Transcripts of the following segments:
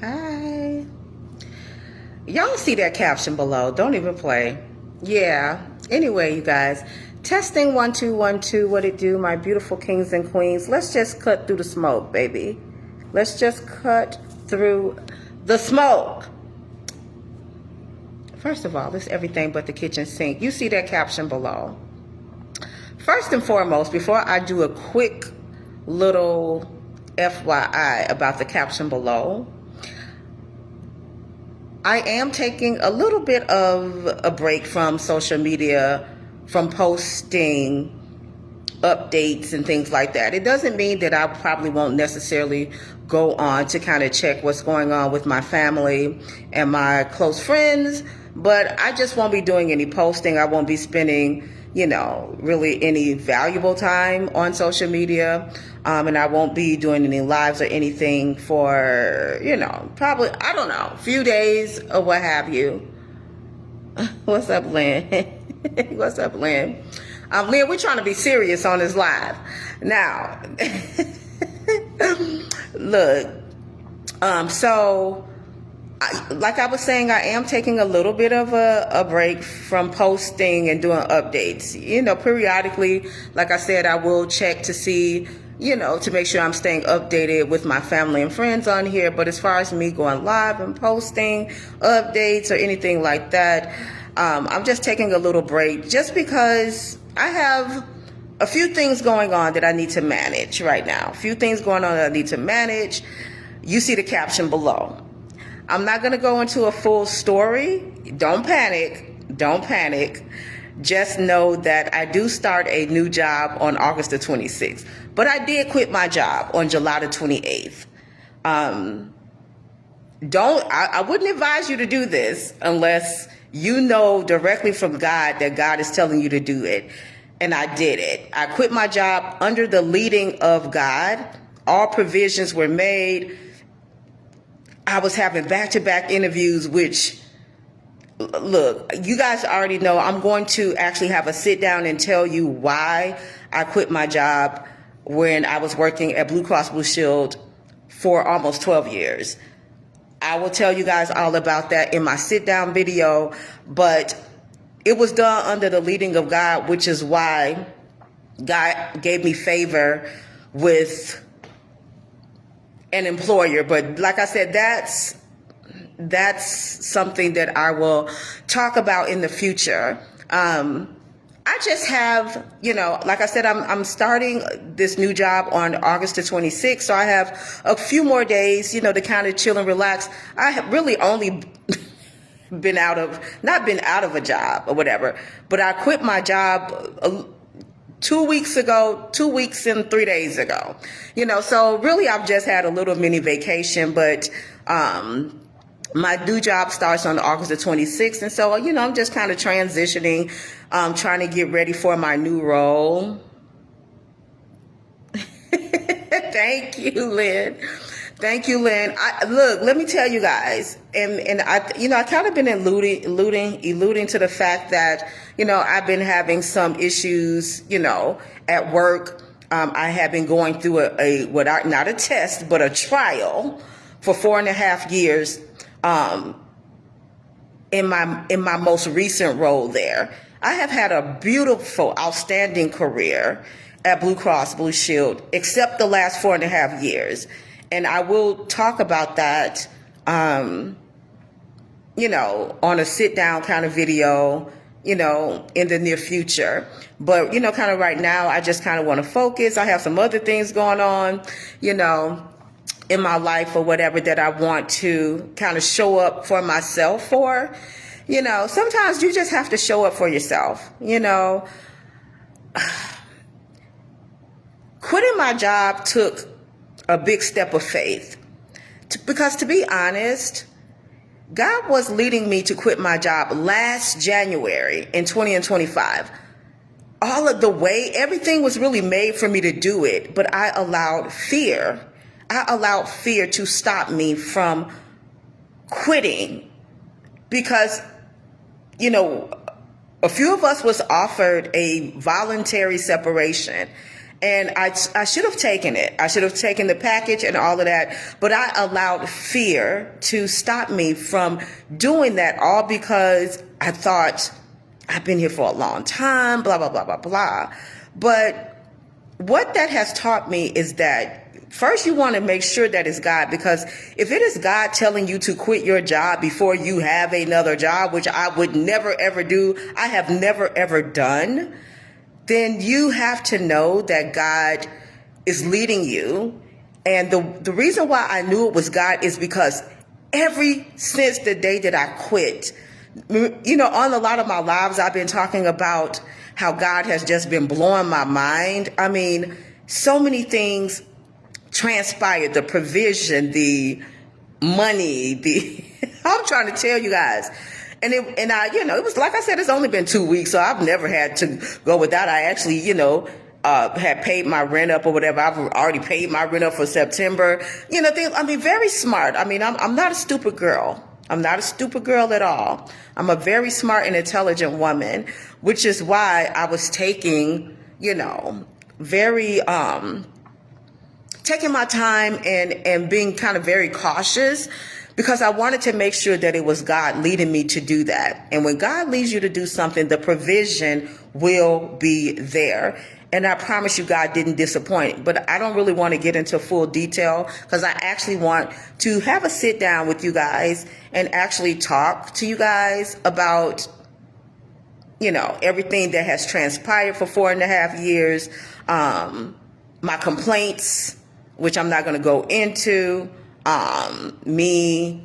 Hi. Y'all see that caption below. Don't even play. Yeah. Anyway, you guys. Testing 1 2 1 2. What it do, my beautiful kings and queens? Let's just cut through the smoke, baby. Let's just cut through the smoke. First of all, it's everything but the kitchen sink. You see that caption below. First and foremost, before I do a quick little FYI about the caption below, I am taking a little bit of a break from social media, from posting updates and things like that. It doesn't mean that I probably won't necessarily go on to kind of check what's going on with my family and my close friends, but I just won't be doing any posting. I won't be spending, really any valuable time on social media. And I won't be doing any lives or anything for, probably, I don't know, a few days or what have you. What's up, Lynn? What's up, Lynn? Lynn, we're trying to be serious on this live. Now, look, like I was saying, I am taking a little bit of a break from posting and doing updates. Periodically, like I said, I will check to see, to make sure I'm staying updated with my family and friends on here. But as far as me going live and posting updates or anything like that, I'm just taking a little break just because I have a few things going on that I need to manage right now. A few things going on that I need to manage. You see the caption below. I'm not going to go into a full story. Don't panic. Don't panic. Just know that I do start a new job on August the 26th. But I did quit my job on July the 28th. I wouldn't advise you to do this unless you know directly from God that God is telling you to do it. And I did it. I quit my job under the leading of God. All provisions were made. I was having back-to-back interviews, which, look, you guys already know I'm going to actually have a sit down and tell you why I quit my job when I was working at Blue Cross Blue Shield for almost 12 years. I will tell you guys all about that in my sit down video, but it was done under the leading of God, which is why God gave me favor with an employer. But like I said, that's something that I will talk about in the future. I just have, like I said, I'm starting this new job on August the 26th. So I have a few more days, to kind of chill and relax. I have really only not been out of a job or whatever, but I quit my job 2 weeks ago, 2 weeks and 3 days ago, so really I've just had a little mini vacation, but, my new job starts on August the 26th. And so, I'm just kind of transitioning, trying to get ready for my new role. Thank you, Lynn. Thank you, Lynn. Look, let me tell you guys, and I kind of been alluding to the fact that, I've been having some issues, at work. I have been going through not a test, but a trial for 4.5 years, in my most recent role there. I have had a beautiful, outstanding career at Blue Cross Blue Shield, except the last 4.5 years. And I will talk about that, on a sit down kind of video, in the near future. But, kind of right now, I just kind of want to focus. I have some other things going on, in my life or whatever that I want to kind of show up for myself for. Sometimes you just have to show up for yourself, Quitting my job took a big step of faith. Because to be honest, God was leading me to quit my job last January in 2025. All of the way, everything was really made for me to do it, but I allowed fear to stop me from quitting because, a few of us was offered a voluntary separation. And I should have taken it. I should have taken the package and all of that. But I allowed fear to stop me from doing that, all because I thought, I've been here for a long time, blah, blah, blah, blah, blah. But what that has taught me is that first you want to make sure that it's God, because if it is God telling you to quit your job before you have another job, which I would never, ever do, I have never, ever done, then you have to know that God is leading you. And the reason why I knew it was God is because since the day that I quit, on a lot of my lives, I've been talking about how God has just been blowing my mind. I mean, so many things transpired, the provision, the money, I'm trying to tell you guys. And it was, like I said, it's only been 2 weeks, so I've never had to go without. I actually, had paid my rent up or whatever. I've already paid my rent up for September. Very smart. I'm not a stupid girl. I'm not a stupid girl at all. I'm a very smart and intelligent woman, which is why I was taking my time and being kind of very cautious, because I wanted to make sure that it was God leading me to do that. And when God leads you to do something, the provision will be there. And I promise you, God didn't disappoint. But I don't really want to get into full detail, because I actually want to have a sit down with you guys and actually talk to you guys about, everything that has transpired for 4.5 years, my complaints, which I'm not going to go into, me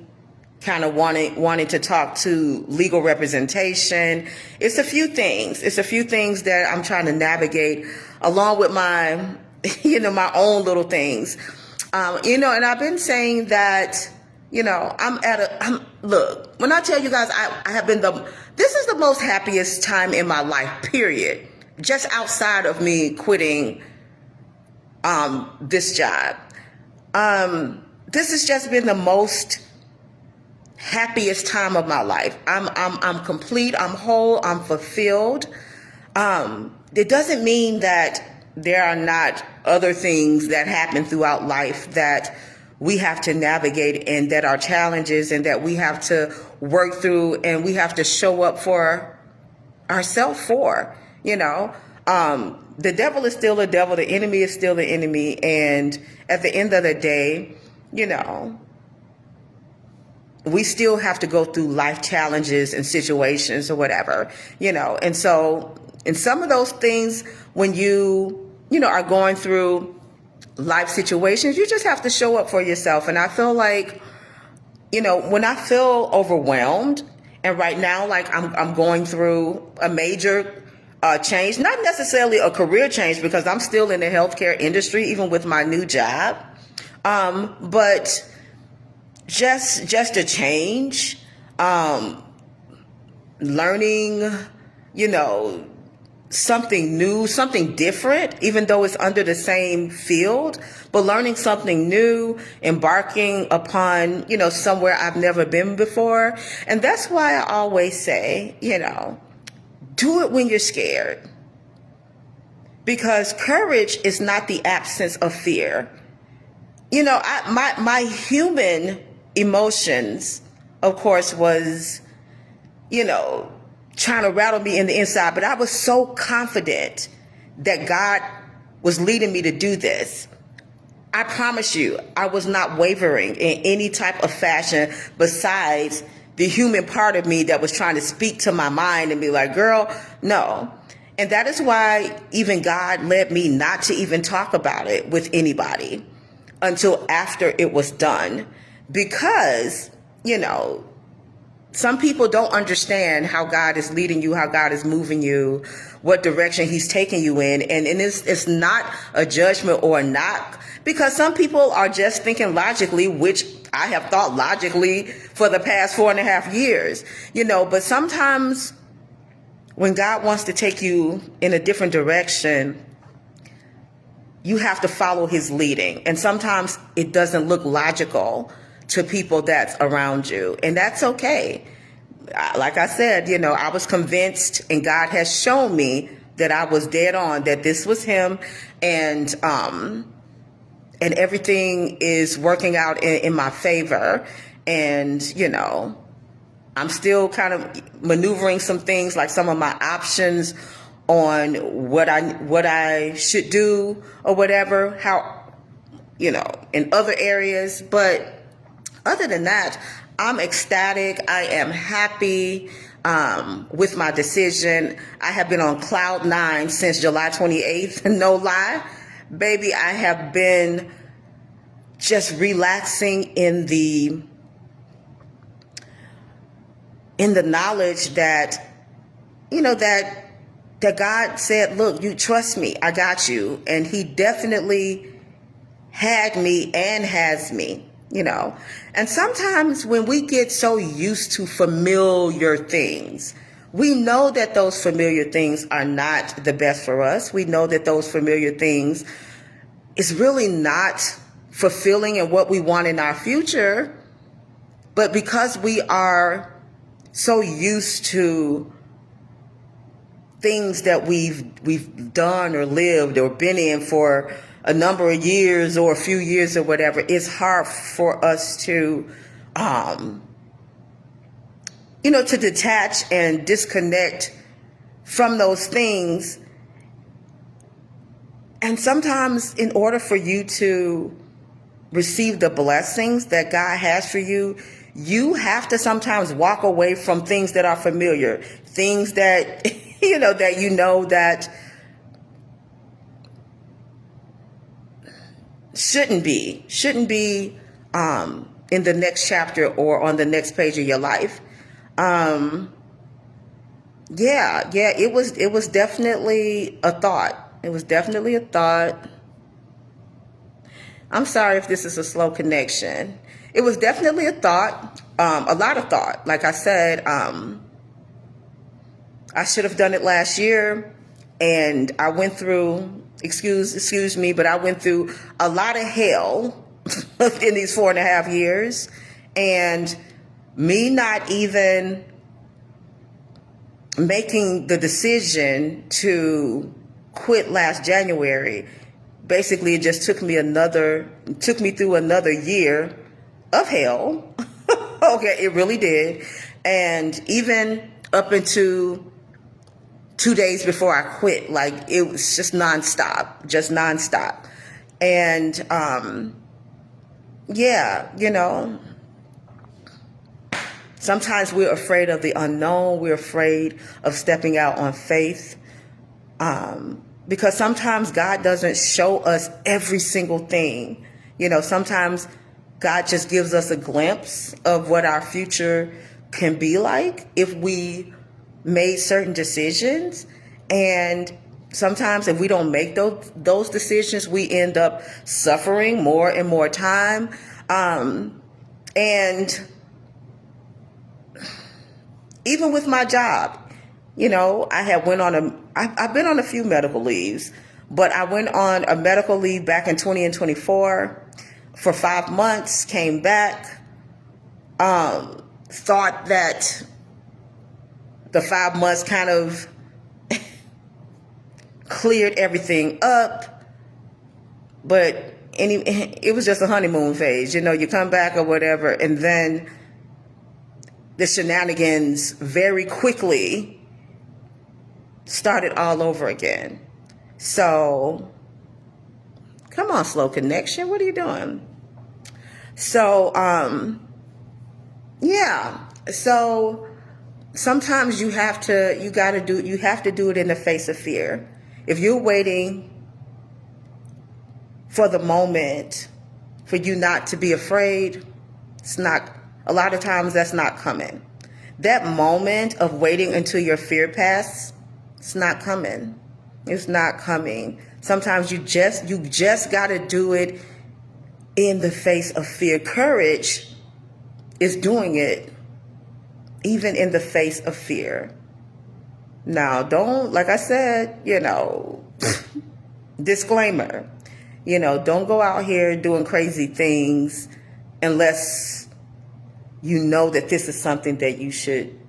kind of wanting to talk to legal representation. It's a few things. That I'm trying to navigate along with my, my own little things. And I've been saying that, look, when I tell you guys, I have been this is the most happiest time in my life, period. Just outside of me quitting, this job. This has just been the most happiest time of my life. I'm complete. I'm whole. I'm fulfilled. It doesn't mean that there are not other things that happen throughout life that we have to navigate, and that are challenges, and that we have to work through, and we have to show up for ourselves for, the devil is still a devil. The enemy is still the enemy. And at the end of the day, we still have to go through life challenges and situations or whatever, And so in some of those things, when you are going through life situations, you just have to show up for yourself. And I feel like, when I feel overwhelmed, and right now, like I'm going through a major change, not necessarily a career change, because I'm still in the healthcare industry, even with my new job. But just a change, learning, something new, something different, even though it's under the same field, but learning something new, embarking upon, somewhere I've never been before. And that's why I always say, do it when you're scared, because courage is not the absence of fear. My human emotions, of course, was, trying to rattle me in the inside, but I was so confident that God was leading me to do this. I promise you, I was not wavering in any type of fashion, besides the human part of me that was trying to speak to my mind and be like, girl, no. And that is why even God led me not to even talk about it with anybody until after it was done. Because, some people don't understand how God is leading you, how God is moving you, what direction he's taking you in. And it's not a judgment or a knock, because some people are just thinking logically, which I have thought logically for the past 4.5 years, but sometimes when God wants to take you in a different direction, you have to follow his leading. And sometimes it doesn't look logical to people that's around you. And that's okay. Like I said, I was convinced, and God has shown me that I was dead on, that this was him, and everything is working out in my favor. And, you know, I'm still kind of maneuvering some things, like some of my options on what I should do or whatever, how, you know, in other areas. But other than that, I'm ecstatic. I am happy with my decision. I have been on cloud nine since July 28th. No lie, baby. I have been just relaxing in the knowledge that, you know, that God said, look, you trust me, I got you. And he definitely had me and has me, you know. And sometimes when we get so used to familiar things, we know that those familiar things are not the best for us. We know that those familiar things is really not fulfilling in what we want in our future. But because we are so used to things that we've done or lived or been in for a number of years or a few years or whatever, it's hard for us to, you know, to detach and disconnect from those things. And sometimes in order for you to receive the blessings that God has for you, you have to sometimes walk away from things that are familiar, things that, that shouldn't be in the next chapter or on the next page of your life. It was definitely a thought. It was definitely a thought. I'm sorry if this is a slow connection. It was definitely a thought, a lot of thought. Like I said, I should have done it last year, and I went through, excuse me, but I went through a lot of hell in these 4.5 years, and me not even making the decision to quit last January. Basically, it just took me through another year of hell. Okay, it really did. And even up into 2 days before I quit, like, it was just nonstop. And, sometimes we're afraid of the unknown. We're afraid of stepping out on faith. Because sometimes God doesn't show us every single thing. You know, sometimes God just gives us a glimpse of what our future can be like if we made certain decisions. And sometimes if we don't make those decisions, we end up suffering more and more time. And even with my job, you know, I've been on a few medical leaves, but I went on a medical leave back in 2024 for 5 months, came back, thought that the 5 months kind of cleared everything up, but it was just a honeymoon phase. You know, you come back or whatever, and then the shenanigans very quickly started all over again. So, come on, slow connection. What are you doing? So, So sometimes you have to do it in the face of fear. If you're waiting for the moment for you not to be afraid, a lot of times that's not coming. That moment of waiting until your fear passes, it's not coming. It's not coming. Sometimes you just got to do it in the face of fear. Courage is doing it even in the face of fear. Now, like I said, disclaimer, don't go out here doing crazy things unless you know that this is something that you should,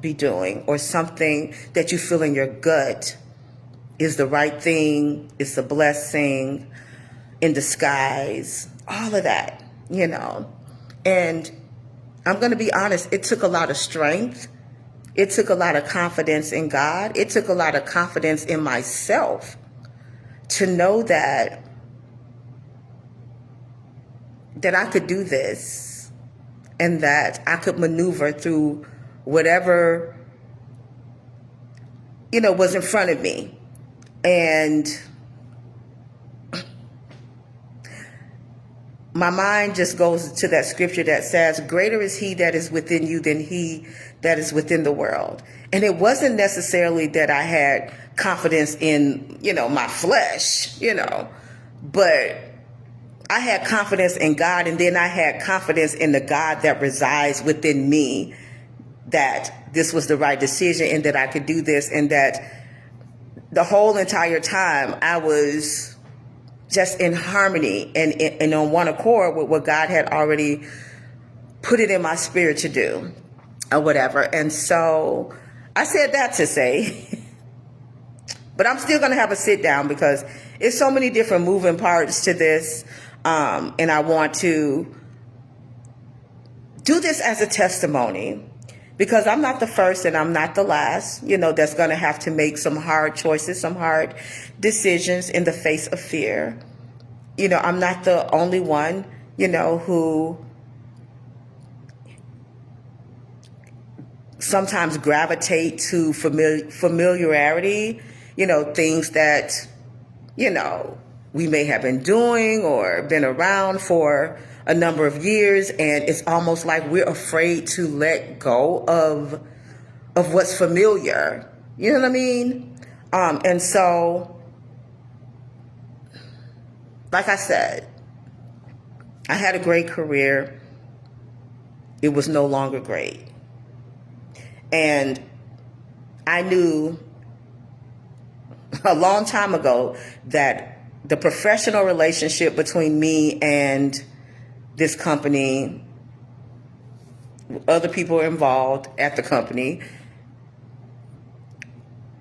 be doing, or something that you feel in your gut is the right thing. It's a blessing in disguise, all of that, you know. And I'm going to be honest, it took a lot of strength. It took a lot of confidence in God. It took a lot of confidence in myself to know that I could do this and that I could maneuver through whatever, you know, was in front of me. And my mind just goes to that scripture that says, greater is he that is within you than he that is within the world. And it wasn't necessarily that I had confidence in, you know, my flesh, you know, but I had confidence in God. And then I had confidence in the God that resides within me, that this was the right decision and that I could do this, and that the whole entire time I was just in harmony and on one accord with what God had already put it in my spirit to do or whatever. And so I said that to say, but I'm still going to have a sit down because it's so many different moving parts to this. And I want to do this as a testimony, because I'm not the first and I'm not the last, you know, that's going to have to make some hard choices, some hard decisions in the face of fear. You know, I'm not the only one, you know, who sometimes gravitate to familiarity, you know, things that, you know, we may have been doing or been around for a number of years, and it's almost like we're afraid to let go of what's familiar. You know what I mean? And so, like I said, I had a great career. It was no longer great. And I knew a long time ago that the professional relationship between me and this company, other people involved at the company,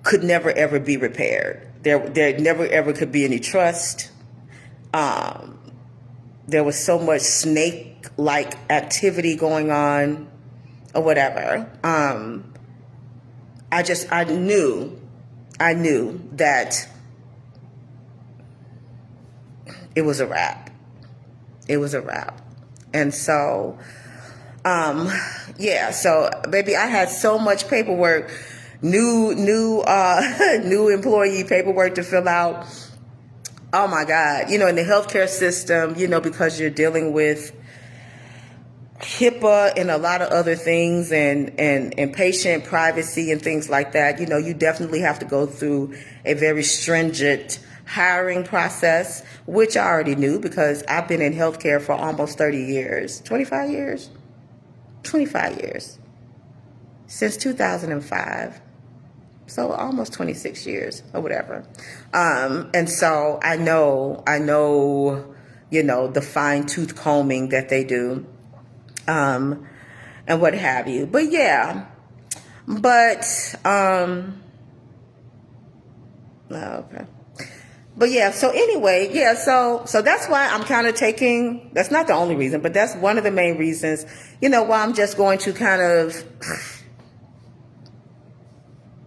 could never ever be repaired. There never ever could be any trust. There was so much snake-like activity going on or whatever. I knew that it was a wrap. It was a wrap. And so, yeah, so baby, I had so much paperwork, new employee paperwork to fill out. Oh my God. You know, in the healthcare system, you know, because you're dealing with HIPAA and a lot of other things and patient privacy and things like that, you know, you definitely have to go through a very stringent hiring process, which I already knew because I've been in healthcare for almost 30 years, 25 years, since 2005. So almost 26 years or whatever. And so I know, you know, the fine tooth combing that they do, and what have you. But yeah, okay. But yeah, so anyway, yeah, so that's why I'm kind of taking, that's not the only reason, but that's one of the main reasons, you know, why I'm just going to kind of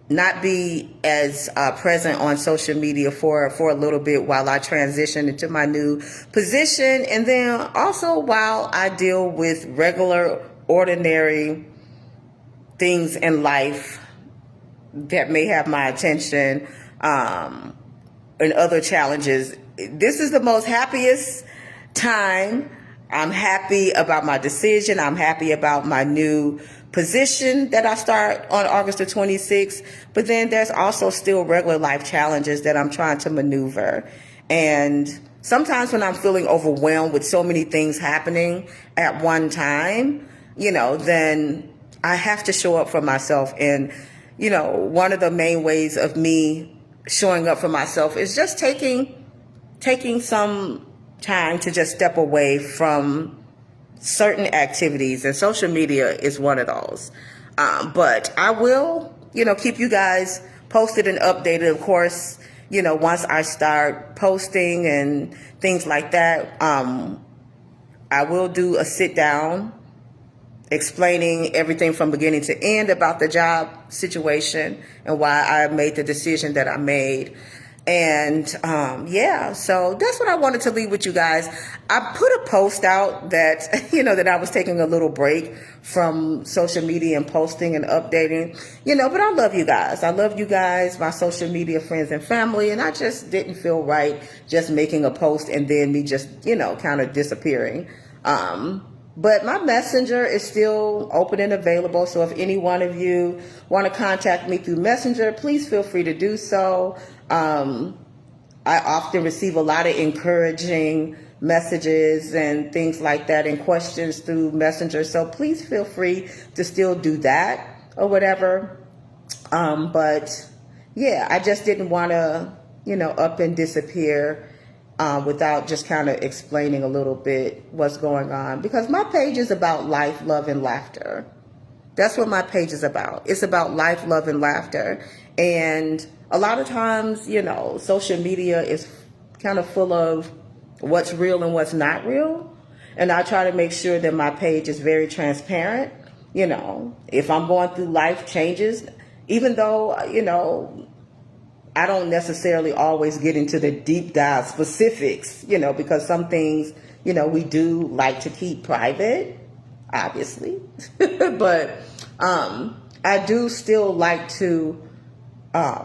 not be as present on social media for a little bit while I transition into my new position. And then also while I deal with regular, ordinary things in life that may have my attention, and other challenges. This is the most happiest time. I'm happy about my decision. I'm happy about my new position that I start on August the 26th. But then there's also still regular life challenges that I'm trying to maneuver. And sometimes when I'm feeling overwhelmed with so many things happening at one time, you know, then I have to show up for myself. And, you know, one of the main ways of me showing up for myself is just taking some time to just step away from certain activities, and social media is one of those. But I will, you know, keep you guys posted and updated. Of course, you know, once I start posting and things like that, I will do a sit down explaining everything from beginning to end about the job situation and why I made the decision that I made. And yeah, so that's what I wanted to leave with you guys. I put a post out that, you know, that I was taking a little break from social media and posting and updating, you know, but I love you guys. I love you guys, my social media friends and family. And I just didn't feel right just making a post and then me just, you know, kind of disappearing. But my messenger is still open and available. So if any one of you want to contact me through messenger, please feel free to do so. I often receive a lot of encouraging messages and things like that and questions through messenger. So please feel free to still do that or whatever. But yeah, I just didn't want to, you know, up and disappear without just kind of explaining a little bit what's going on, because my page is about life, love, and laughter. That's what my page is about. It's about life, love, and laughter. And a lot of times, you know, social media is kind of full of what's real and what's not real. And I try to make sure that my page is very transparent. You know, if I'm going through life changes, even though, you know, I don't necessarily always get into the deep dive specifics, you know, because some things, you know, we do like to keep private, obviously. But I do still like to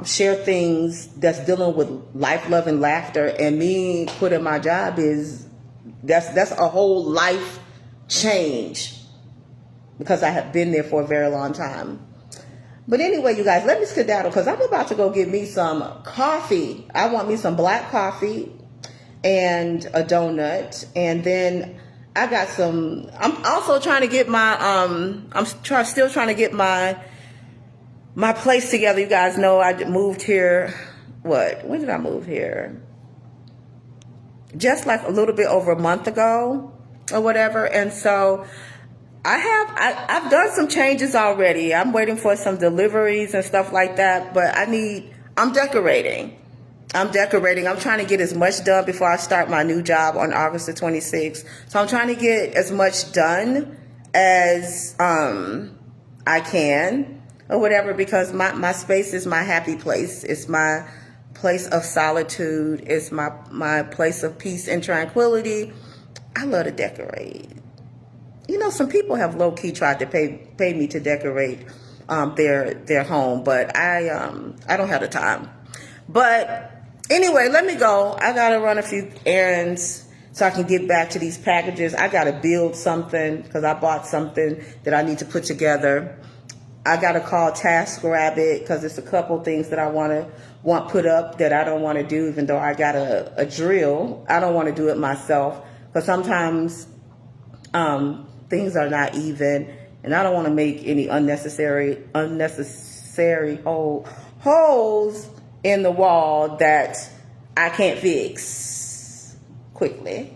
share things that's dealing with life, love, and laughter. And me quitting my job that's a whole life change, because I have been there for a very long time. But anyway, you guys, let me skedaddle because I'm about to go get me some coffee. I want me some black coffee and a donut. And then I got some, I'm also trying to get my, still trying to get my place together. You guys know I moved here, when did I move here? Just like a little bit over a month ago or whatever. And so I've done some changes already. I'm waiting for some deliveries and stuff like that, but I'm decorating. I'm trying to get as much done before I start my new job on August the 26th. So I'm trying to get as much done as I can or whatever, because my space is my happy place. It's my place of solitude. It's my place of peace and tranquility. I love to decorate. You know, some people have low-key tried to pay me to decorate their home, but I don't have the time. But anyway, let me go. I gotta run a few errands so I can get back to these packages. I gotta build something because I bought something that I need to put together. I gotta call TaskRabbit because there's a couple things that I want put up that I don't want to do, even though I got a drill. I don't want to do it myself because sometimes things are not even, and I don't want to make any unnecessary holes in the wall that I can't fix quickly.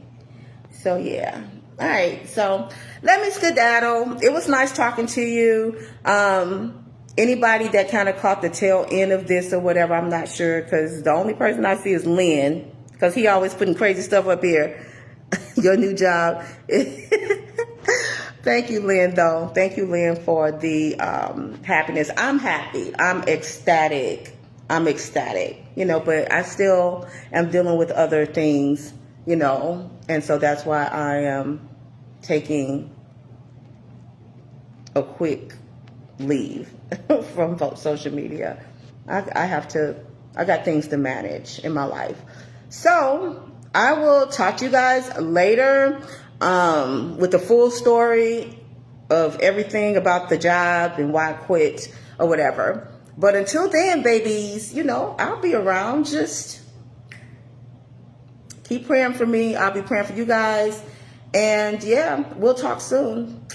So yeah. All right. So let me skedaddle. It was nice talking to you. Anybody that kind of caught the tail end of this or whatever, I'm not sure, because the only person I see is Lynn, because he always putting crazy stuff up here. Your new job. Thank you, Lynn, though. Thank you, Lynn, for the happiness. I'm happy. I'm ecstatic. You know, but I still am dealing with other things, you know, and so that's why I am taking a quick leave from social media. I got things to manage in my life. So I will talk to you guys later with the full story of everything about the job and why I quit or whatever. But until then, babies, you know, I'll be around. Just keep praying for me. I'll be praying for you guys. And yeah, we'll talk soon.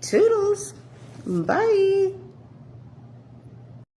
Toodles. Bye.